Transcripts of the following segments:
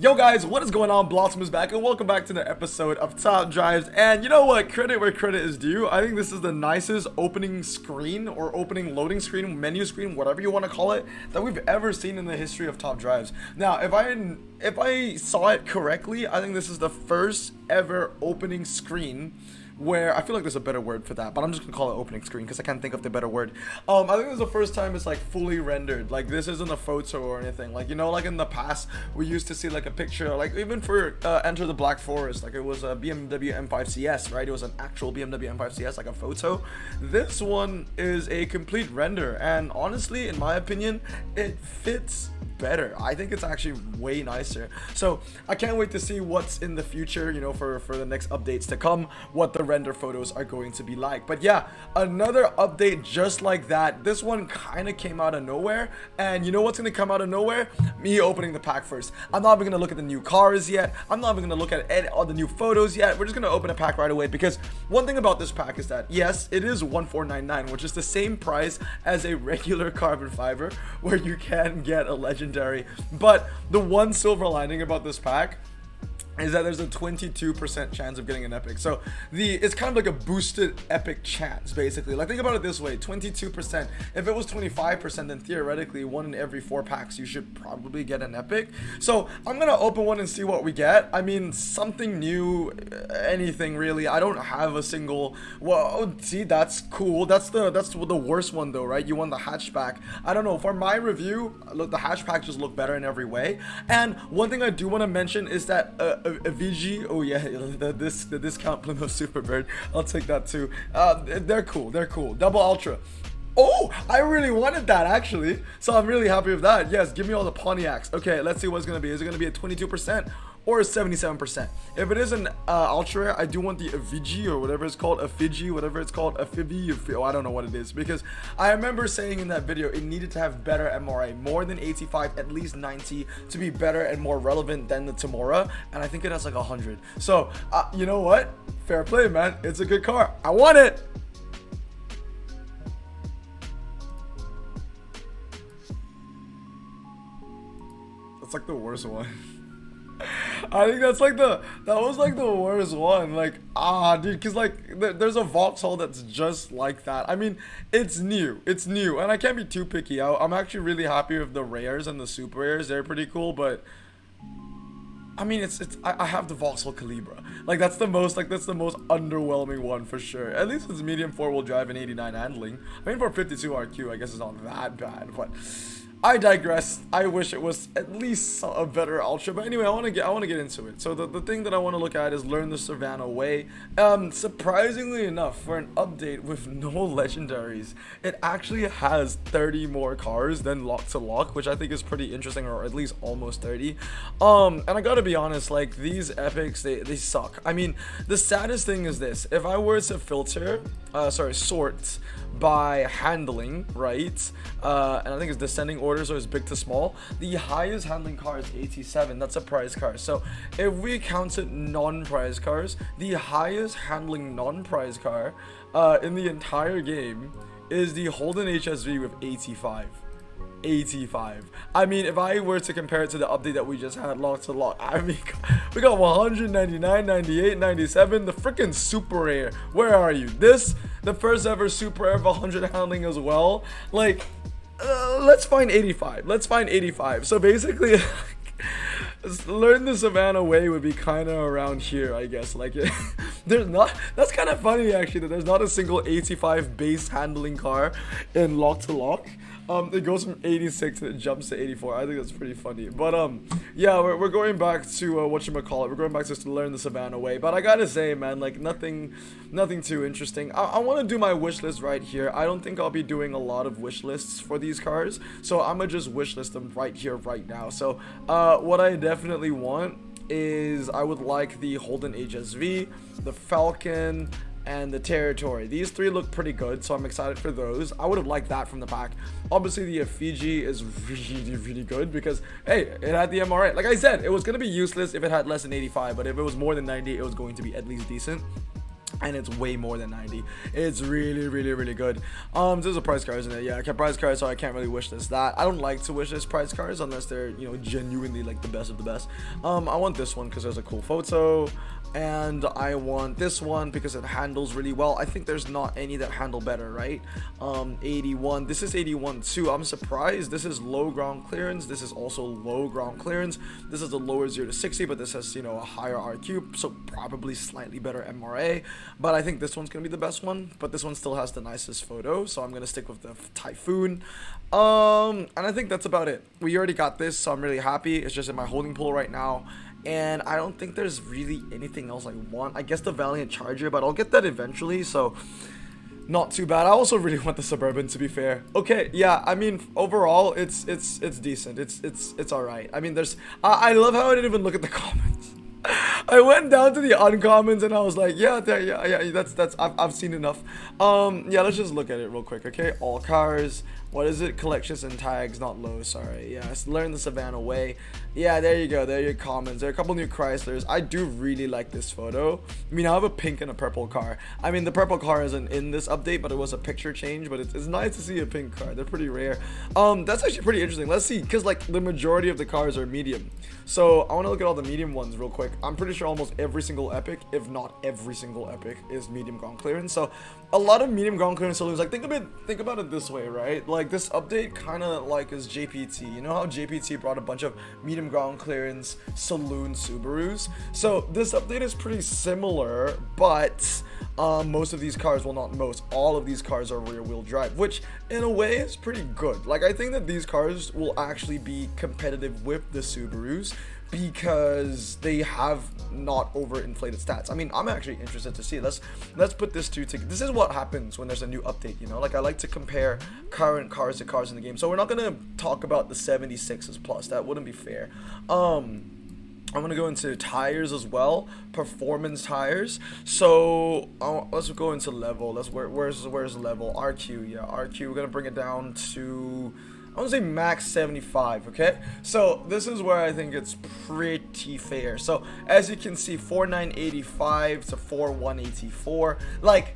Yo guys, what is going on? Blossom is back and welcome back to the episode of Top Drives. And you know what? Credit where credit is due. I think this is the nicest opening screen or opening loading screen, menu screen, whatever you want to call it, that we've ever seen in the history of Top Drives. Now, if I saw it correctly, I think this is the first ever opening screen where I feel like there's a better word for that, but I'm just gonna call it opening screen because I can't think of the better word. I think this is the first time it's like fully rendered. Like this isn't a photo or anything. Like, you know, like in the past we used to see like a picture, like even for Enter the Black Forest, like it was a BMW M5 CS, right? It was an actual BMW M5 CS, like a photo. This one is a complete render, and honestly, in my opinion, it fits better. I think it's actually way nicer. So I can't wait to see what's in the future, you know, for the next updates to come, what the render photos are going to be like. But yeah, another update just like that. This one kind of came out of nowhere, and you know what's going to come out of nowhere? Me opening the pack first. I'm not even going to look at the new cars yet. I'm not even going to look at all the new photos yet. We're just going to open a pack right away, because one thing about this pack is that yes, it is 1499, which is the same price as a regular carbon fiber where you can get a legendary. But the one silver lining about this pack is that there's a 22% chance of getting an epic. So it's kind of like a boosted epic chance, basically. Like, think about it this way: 22%. If it was 25%, then theoretically 1 in every 4 packs you should probably get an epic. So I'm gonna open one and see what we get. I mean, something new, anything really. I don't have a single. Well, see, that's cool. That's the worst one though, right? You want the hatchback. I don't know, for my review, look, the hatchback just look better in every way. And one thing I do want to mention is that a VG, oh yeah, the discount Plymouth Superbird, I'll take that too. They're cool. Double Ultra. Oh, I really wanted that actually, so I'm really happy with that. Yes, give me all the Pontiacs. Okay, let's see what it's gonna be. Is it gonna be a 22% or a 77%? If it is an ultra rare, I do want the Avigi or whatever it's called, Afiji, whatever it's called, Afibi. Oh, I don't know what it is, because I remember saying in that video it needed to have better MRA, more than 85, at least 90, to be better and more relevant than the Tamora, and I think it has like 100. So you know what? Fair play, man. It's a good car. I want it. That's like the worst one. I think that was like the worst one. Like, dude, because like there's a Vauxhall that's just like that. I mean, it's new, and I can't be too picky. I'm actually really happy with the rares and the super rares. They're pretty cool, but I mean, I have the Vauxhall Calibra. Like that's the most underwhelming one for sure. At least it's medium 4-wheel drive and 89 handling. I mean, for 52 RQ, I guess it's not that bad, but I digress. I wish it was at least a better ultra, but anyway, I want to get into it. So the thing that I want to look at is Learn the Savannah Way. Surprisingly enough, for an update with no legendaries, it actually has 30 more cars than Lock to Lock, which I think is pretty interesting, or at least almost 30. And I gotta be honest, like these epics, they suck. I mean, the saddest thing is this: if I were to sort by handling, right? And I think it's descending order, so it's big to small. The highest handling car is 87. That's a prize car. So if we counted non-prize cars, the highest handling non-prize car in the entire game is the Holden HSV with 85. I mean, if I were to compare it to the update that we just had, Lock to Lock, I mean, we got 199, 98, 97, the freaking super rare. Where are you? The first ever super rare of 100 handling as well. Like, let's find 85. So basically, Learn the Savannah Way would be kind of around here, I guess. Like, that's kind of funny actually, that there's not a single 85 base handling car in Lock to Lock. It goes from 86 and it jumps to 84. I think that's pretty funny. But yeah, we're going back to whatchamacallit. We're going back to Learn the Savannah Way. But I gotta say, man, like nothing too interesting. I want to do my wish list right here. I don't think I'll be doing a lot of wish lists for these cars, so I'm gonna just wish list them right here, right now. So what I definitely want is, I would like the Holden HSV, the Falcon, and the Territory. These 3 look pretty good, so I'm excited for those. I would have liked that from the pack. Obviously, the Fiji is really good because, hey, it had the MRA. Like I said, it was going to be useless if it had less than 85, but if it was more than 90, it was going to be at least decent. and it's way more than 90. It's really good. There's a price card, isn't it? Yeah, okay, price card, so I can't really wish this that. I don't like to wish this price cards unless they're, you know, genuinely like the best of the best. I want this one because there's a cool photo, and I want this one because it handles really well. I think there's not any that handle better, right? 81, this is 81 too. I'm surprised. This is low ground clearance, this is also low ground clearance. This is a lower 0 to 60, but this has, you know, a higher RQ, so probably slightly better MRA. But I think this one's gonna be the best one, but this one still has the nicest photo, so I'm gonna stick with the Typhoon. And I think that's about it. We already got this, so I'm really happy. It's just in my holding pool right now, and I don't think there's really anything else I want. I guess the Valiant Charger, but I'll get that eventually, so not too bad. I also really want the Suburban, to be fair. Okay, yeah, I mean, overall, it's decent. It's all right. I mean, there's I love how I didn't even look at the comments. I went down to the uncommons and I was like, yeah, that's I've seen enough. Yeah, let's just look at it real quick, okay? All cars. What is it? Collections and tags, not low, sorry. Yeah, learn the Savannah way. Yeah, there you go. There are your comments. There are a couple new Chryslers. I do really like this photo. I mean, I have a pink and a purple car. I mean, the purple car isn't in this update, but it was a picture change. But it's nice to see a pink car. They're pretty rare. That's actually pretty interesting. Let's see, because like the majority of the cars are medium. So I want to look at all the medium ones real quick. I'm pretty sure almost every single epic, if not every single epic, is medium ground clearance. So a lot of medium ground clearance saloons, like think about it this way, right? Like this update kind of like is JPT. You know how JPT brought a bunch of medium ground clearance saloon Subarus? So this update is pretty similar, but most of these cars, well, not most, all of these cars are rear wheel drive, which in a way is pretty good. Like I think that these cars will actually be competitive with the Subarus because they have not overinflated stats. I mean, I'm actually interested to see. Let's put this together. This is what happens when there's a new update, you know? Like I like to compare current cars to cars in the game. So we're not gonna talk about the 76s plus. That wouldn't be fair. I'm gonna go into tires as well, performance tires. So let's go into level. Where's level? RQ, yeah, RQ. We're gonna bring it down to, I want to say max 75, okay? So this is where I think it's pretty fair. So as you can see, 4985 to 4184, like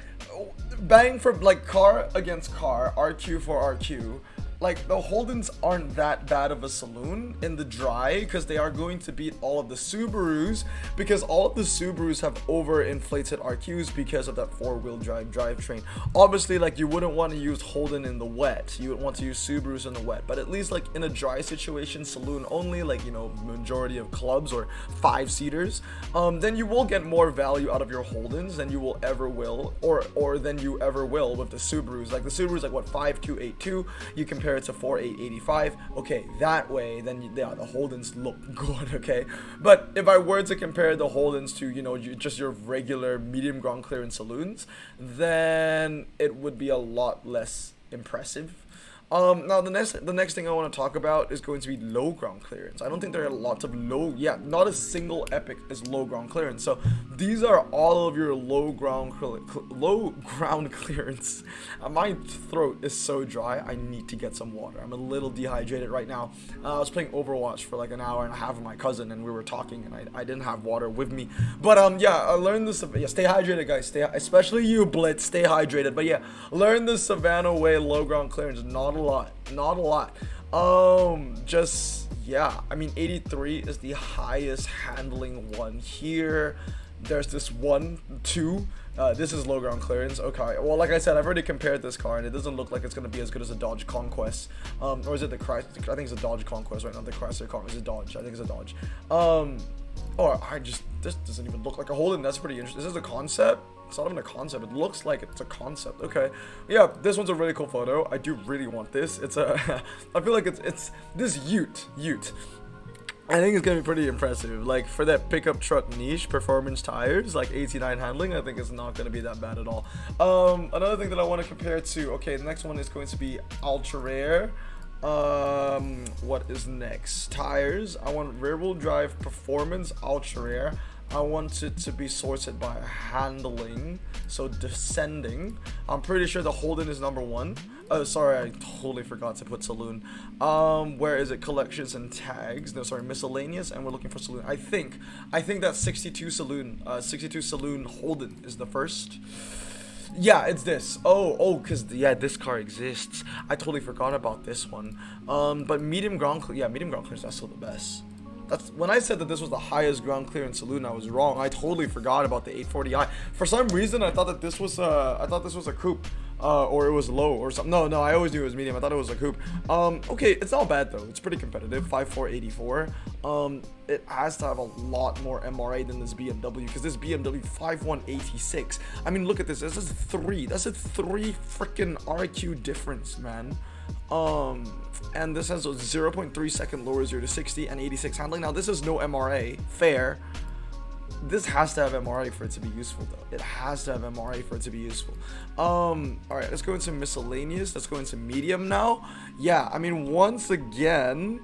bang for like car against car, RQ for RQ. Like the Holdens aren't that bad of a saloon in the dry because they are going to beat all of the Subarus, because all of the Subarus have overinflated RQs because of that four-wheel drive drivetrain. Obviously, like you wouldn't want to use Holden in the wet, you would want to use Subarus in the wet, but at least like in a dry situation, saloon only, like, you know, majority of clubs or 5-seaters, then you will get more value out of your Holdens than you will ever will, or than you ever will with the Subarus. Like the Subarus, like what, 5282, you compare it to 4885, okay, that way then yeah, the Holdens look good, okay? But if I were to compare the Holdens to, you know, just your regular medium ground clearance saloons, then it would be a lot less impressive. Now the next thing I want to talk about is going to be low ground clearance. I don't think there are lots of not a single epic is low ground clearance. So these are all of your low ground clearance. My throat is so dry. I need to get some water. I'm a little dehydrated right now. I was playing Overwatch for like an hour and a half with my cousin, and we were talking, and I didn't have water with me. But yeah, I learned this. Yeah, stay hydrated, guys. Especially you, Blitz. Stay hydrated. But yeah, learn the Savannah way low ground clearance. Not a lot. Just yeah, I mean 83 is the highest handling one here. There's this 1, 2. This is low ground clearance. Okay, well, like I said, I've already compared this car, and it doesn't look like it's gonna be as good as a Dodge Conquest, or is it the Chrysler? I think it's a Dodge Conquest, right? Not the Chrysler Conquest. It's a Dodge. I think it's a Dodge. This doesn't even look like a Holden. That's pretty interesting. This is a concept. It's not even a concept. It looks like it's a concept. Okay, yeah, this one's a really cool photo. I do really want this. It's a I feel like it's this Ute. I think it's gonna be pretty impressive. Like for that pickup truck niche, performance tires, like 89 handling, I think it's not gonna be that bad at all. Another thing that I want to compare to, okay, the next one is going to be ultra rare. What is next? Tires. I want rear wheel drive performance ultra rare. I want it to be sorted by handling. So descending. I'm pretty sure the Holden is number 1. Oh, sorry, I totally forgot to put saloon. Where is it? Collections and tags. No, sorry, miscellaneous, and we're looking for saloon. I think that's 62 saloon. 62 saloon Holden is the first. Yeah, it's this. Cause yeah, this car exists. I totally forgot about this one. But medium ground clearance, that's still the best. That's when I said that this was the highest ground clearance saloon, I was wrong. I totally forgot about the 840i. For some reason, I thought that this was a coupe, or it was low or something. No, I always knew it was medium. I thought it was a coupe. Okay, it's not bad though. It's pretty competitive. 5484. It has to have a lot more MRA than this BMW, because this BMW 5186. I mean, look at this. This is 3. That's a 3 freaking RQ difference, man. And this has a 0.3 second lower 0 to 60 and 86 handling. Now this is no MRA, fair. This has to have MRA for it to be useful though. It has to have MRA for it to be useful. Alright, let's go into miscellaneous. Let's go into medium now. Yeah, I mean, once again,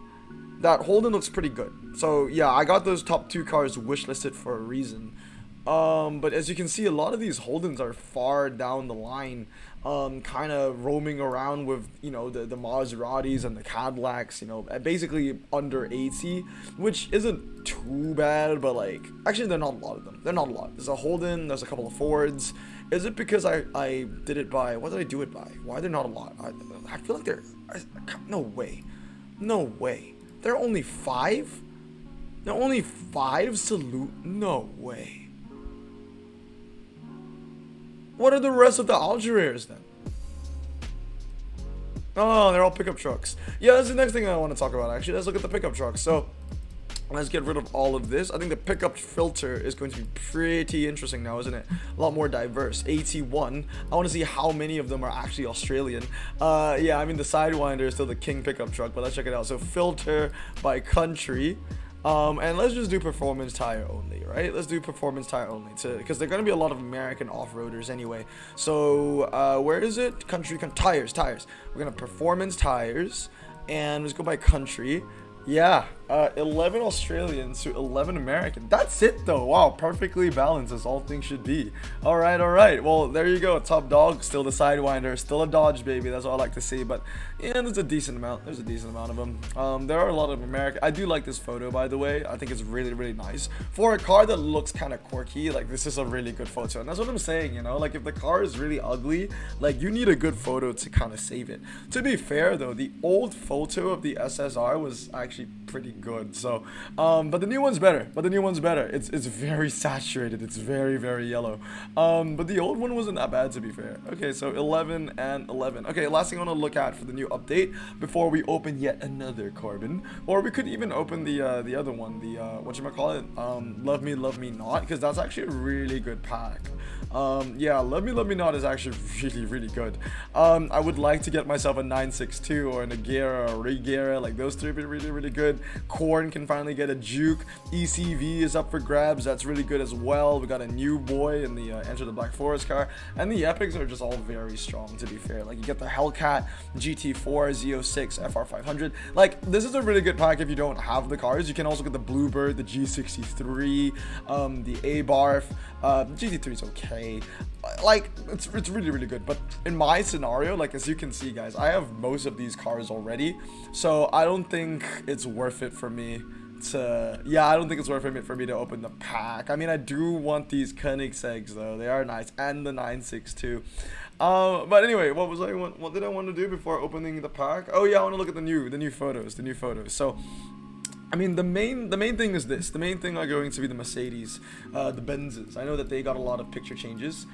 that Holden looks pretty good. So yeah, I got those top 2 cars wishlisted for a reason. But as you can see, a lot of these Holdens are far down the line, kind of roaming around with, you know, the Maseratis and the Cadillacs, you know, basically under 80, which isn't too bad, but like, actually they're not a lot of them. They're not a lot. There's a Holden, there's a couple of Fords. Is it because I did it by, what did I do it by? Why are there not a lot? I feel like no way. No way. There are only 5? There are only 5 salute? No way. What are the rest of the Algeriers then? Oh, they're all pickup trucks. Yeah, that's the next thing I want to talk about, actually. Let's look at the pickup trucks. So, let's get rid of all of this. I think the pickup filter is going to be pretty interesting now, isn't it? A lot more diverse. 81. I want to see how many of them are actually Australian. Yeah, I mean, the Sidewinder is still the king pickup truck, but let's check it out. So, filter by country. And let's just do performance tire only, right? Let's do performance tire only, because they're going to be a lot of American off-roaders anyway. So, where is it? Country, tires. We're going to performance tires, and let's go by country. Yeah, 11 Australian to 11 American. That's it though. Wow, perfectly balanced as all things should be. All right. Well, there you go. Top dog, still the Sidewinder, still a Dodge baby. That's all I like to see. But yeah, there's a decent amount. There's a decent amount of them. There are a lot of American. I do like this photo, by the way. I think it's really, really nice for a car that looks kind of quirky. Like, this is a really good photo, and that's what I'm saying. You know, like, if the car is really ugly, like, you need a good photo to kind of save it. To be fair though, the old photo of the SSR was actually pretty good. So but the new one's better. It's very saturated. It's very, very yellow. But the old one wasn't that bad, to be fair. Okay, so 11 and 11. Okay, last thing I want to look at for the new update before we open yet another carbon, or we could even open the other one, the whatchamacallit, Love Me Love Me Not, because that's actually a really good pack. Yeah, Love Me Not is actually really, really good. I would like to get myself a 962 or an Agera or a Regera. Like, those three would be really, really good. Corn can finally get a Juke. ECV is up for grabs. That's really good as well. We got a new boy in the Enter the Black Forest car. And the Epics are just all very strong, to be fair. Like, you get the Hellcat, GT4, Z06, FR500. Like, this is a really good pack if you don't have the cars. You can also get the Bluebird, the G63, the A-Barf. GT3 is okay. Like, it's really, really good. But in my scenario, like, as you can see, guys, I have most of these cars already, so I don't think it's worth it for me to, I don't think it's worth it for me to open the pack. I mean, I do want these Koenigsegg's though. They are nice, and the 962. But anyway, what did I want to do before opening the pack? Oh yeah, I want to look at the new photos. So, I mean, the main thing is this. The main thing are going to be the Mercedes, the Benzes. I know that they got a lot of picture changes.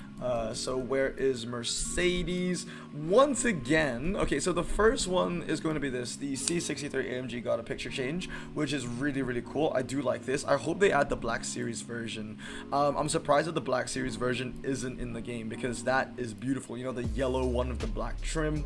So where is Mercedes? Once again, okay, so the first one is going to be this. The C63 AMG got a picture change, which is really, really cool. I do like this. I hope they add the Black Series version. I'm surprised that the Black Series version isn't in the game, because that is beautiful. You know, the yellow one with the black trim.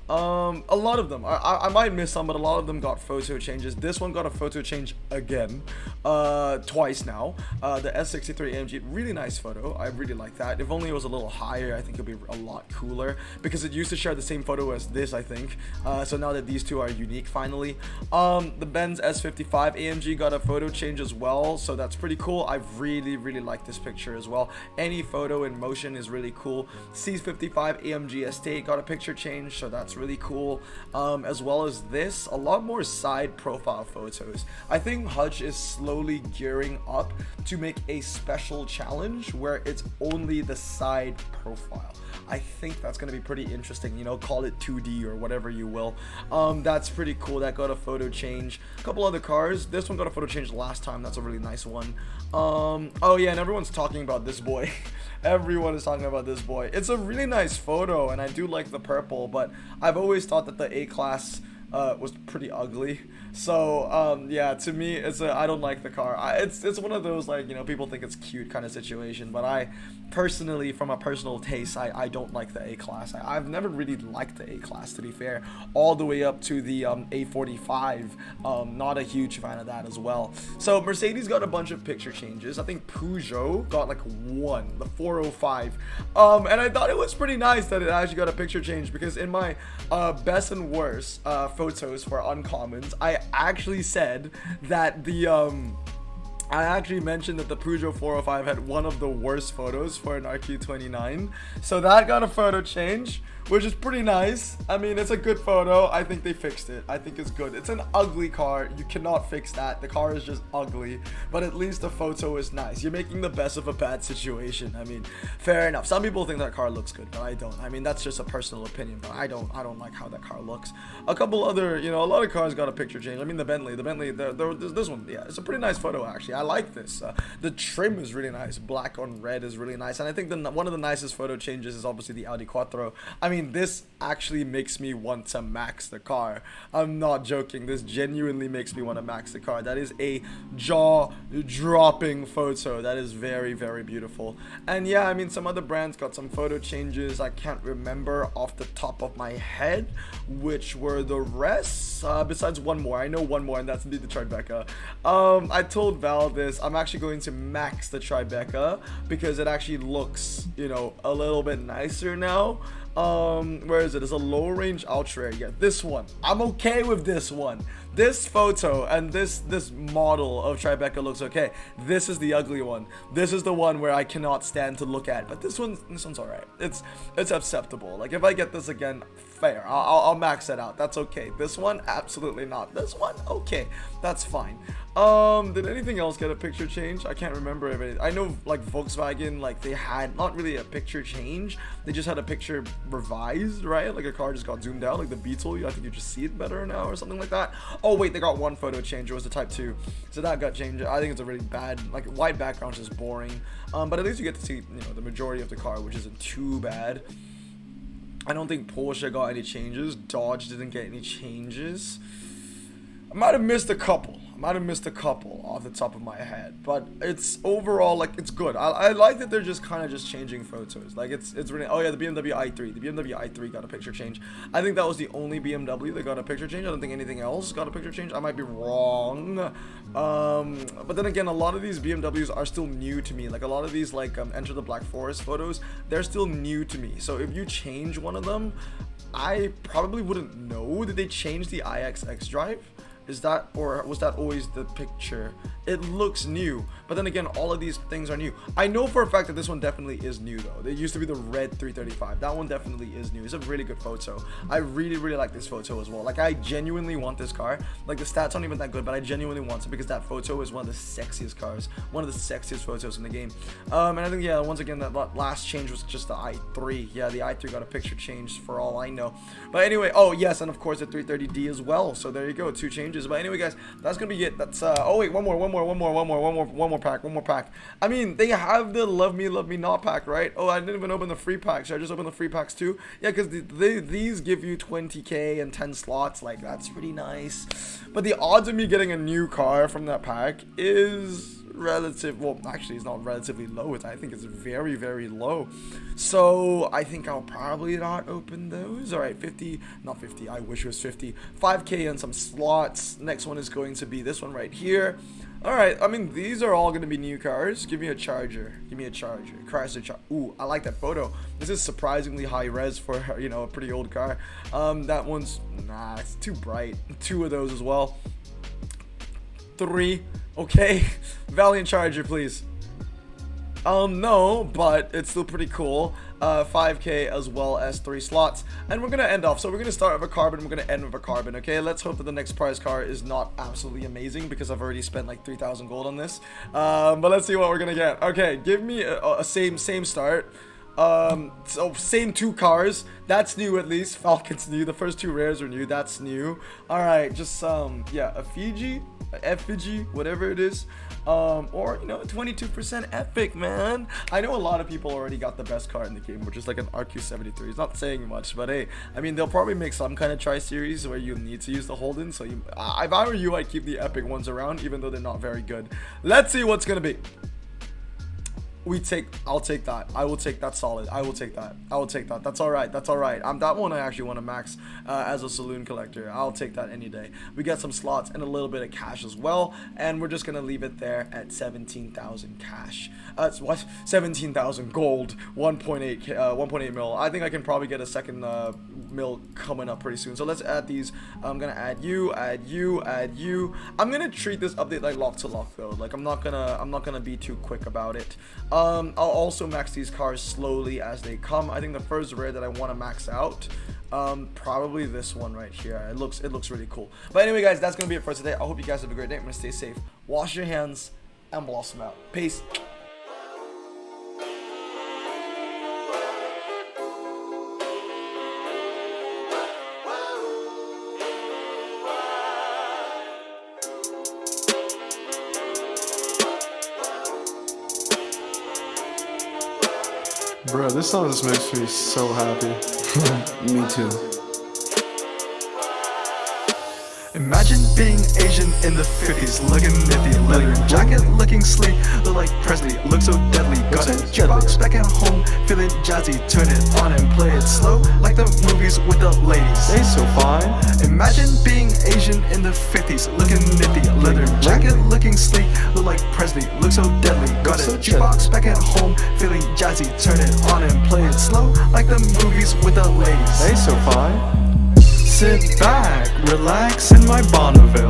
A lot of them. I might miss some, but a lot of them got photo changes. This one got a photo change again, twice now. The S63 AMG, really nice photo. I really like that. If only it was a little higher, I think it'd be a lot cooler, because it used to share the same photo as this, I think. So now that these two are unique, finally. The Benz S55 AMG got a photo change as well, so that's pretty cool. I really like this picture as well. Any photo in motion is really cool. C55 AMG S8 got a picture change, so that's really cool. As well as this, a lot more side profile photos. I think Hutch is slowly gearing up to make a special challenge where it's only the side profile. I think that's going to be pretty interesting, you know, call it 2D or whatever you will. That's pretty cool. That got a photo change. A couple other cars. This one got a photo change last time. That's a really nice one. Oh yeah, and everyone's talking about this boy. Everyone is talking about this boy. It's a really nice photo, and I do like the purple, but I've always thought that the A-Class was pretty ugly. So yeah, to me, I don't like the car. It's one of those, like, you know, people think it's cute kind of situation, but I personally, from a personal taste, I don't like the A-Class. I've never really liked the A-Class, to be fair, all the way up to the A45. Not a huge fan of that as well. So Mercedes got a bunch of picture changes. I think Peugeot got like one, the 405, and I thought it was pretty nice that it actually got a picture change, because in my best and worst photos for uncommons, I actually said that I actually mentioned that the Peugeot 405 had one of the worst photos for an RQ29. So that got a photo change, which is pretty nice. I mean, it's a good photo. I think they fixed it. I think it's good. It's an ugly car. You cannot fix that. The car is just ugly, but at least the photo is nice. You're making the best of a bad situation. I mean, fair enough. Some people think that car looks good, but I don't. I mean, that's just a personal opinion, but I don't like how that car looks. A couple other, you know, a lot of cars got a picture change. I mean, the Bentley, this one, yeah, it's a pretty nice photo, actually. I like this. The trim is really nice. Black on red is really nice. And I think one of the nicest photo changes is obviously the Audi Quattro. I mean, this actually makes me want to max the car. I'm not joking. This genuinely makes me want to max the car. That is a jaw-dropping photo. That is very beautiful. And yeah, I mean, some other brands got some photo changes. I can't remember off the top of my head which were the rest. Besides one more. I know one more, and that's indeed the Tribeca. I told Val this. I'm actually going to max the Tribeca because it actually looks, you know, a little bit nicer now. Where is it? It's a low range ultra. Yeah, this one. I'm okay with this one. This photo and this model of Tribeca looks okay. This is the ugly one. This is the one where I cannot stand to look at. But this one's alright. It's acceptable. Like, if I get this again, fair. I'll max it out. That's okay. This one, absolutely not. This one, okay. That's fine. Did anything else get a picture change? I can't remember if it. I know, like, Volkswagen, like, they had not really a picture change. They just had a picture revised, right? Like, a car just got zoomed out, like the Beetle. I think you just see it better now or something like that. Oh wait, they got one photo change. It was the Type 2, so that got changed. I think it's a really bad, like, white background is just boring. But at least you get to see, you know, the majority of the car, which isn't too bad. I don't think Porsche got any changes. Dodge didn't get any changes. I might have missed a couple. Off the top of my head, but it's overall, like, it's good. I like that they're just kind of just changing photos. Like, it's really. Oh yeah, the BMW i3. The BMW i3 got a picture change. I think that was the only BMW that got a picture change. I don't think anything else got a picture change. I might be wrong. But then again, a lot of these BMWs are still new to me. Like, a lot of these, like, Enter the Black Forest photos, they're still new to me. So if you change one of them, I probably wouldn't know. Did they change the iX drive? Is that, or was that always the picture? It looks new, but then again, all of these things are new. I know for a fact that this one definitely is new though. It used to be the red 335. That one definitely is new. It's a really good photo. I really like this photo as well. Like, I genuinely want this car. Like, the stats aren't even that good, but I genuinely want it because that photo is one of the sexiest cars, one of the sexiest photos in the game. And I think, yeah, once again, that last change was just the i3. Yeah, the i3 got a picture change for all I know. But anyway, oh yes, and of course the 330D as well. So there you go, 2 changes. But anyway, guys, that's gonna be it. That's oh wait, one more pack. I mean, they have the love me not pack, right? Oh, I didn't even open the free pack. Should I just open the free packs too? Yeah, because these give you 20k and 10 slots. Like, that's pretty nice. But the odds of me getting a new car from that pack is well, actually it's not relatively low, I think it's very, very low. So I think I'll probably not open those. All right, 50, not 50, I wish it was 50. 5k and some slots. Next one is going to be this one right here. All right, I mean, these are all going to be new cars. Give me a Charger. Give me a Charger. Chrysler Charger. Ooh, I like that photo. This is surprisingly high res for, you know, a pretty old car. That one's, nah, it's too bright. 2 of those as well. 3. Okay. Valiant Charger, please. No, but it's still pretty cool. 5k as well as 3 slots, and we're gonna end off. So we're gonna start with a carbon, we're gonna end with a carbon. Okay, let's hope that the next prize car is not absolutely amazing, because I've already spent like 3,000 gold on this. But let's see what we're gonna get. Okay, give me a same start. So same 2 cars. That's new, at least. Falcon's new. The first 2 rares are new. That's new. All right, just yeah, a Fiji, effigy, whatever it is, or, you know, 22% epic, man. I know a lot of people already got the best car in the game, which is like an RQ73. It's not saying much, but hey, I mean, they'll probably make some kind of tri-series where you need to use the Holden. So if I were you, I'd keep the epic ones around, even though they're not very good. Let's see what's gonna be. I'll take that. I will take that solid. I will take that. I will take that. That's all right. That's all right. That one I actually want to max as a saloon collector. I'll take that any day. We got some slots and a little bit of cash as well, and we're just gonna leave it there at 17,000 cash. It's what? 17,000 gold. 1.8 mil. I think I can probably get a second mil coming up pretty soon. So let's add these. I'm gonna add you, add you, add you. I'm gonna treat this update like lock to lock though. Like I'm not gonna be too quick about it. I'll also max these cars slowly as they come. I think the first rare that I want to max out, probably this one right here. It looks really cool. But anyway, guys, that's gonna be it for today. I hope you guys have a great day. I'm gonna stay safe, wash your hands, and blossom out. Peace. Bro, this song just makes me so happy. Me too. Imagine being Asian in the 50s, looking nifty, leather jacket, looking sleek, look like Presley, look so deadly. Got a jukebox back at home, feeling jazzy, turn it on and play it slow, like the movies with the ladies. They so fine. Imagine being Asian in the 50s, looking nifty, leather jacket, looking sleek, look like Presley, look so deadly. Got a jukebox back at home, feeling jazzy, turn it on and play it slow, like the movies with the ladies. They so fine. Sit back, relax in my Bonneville.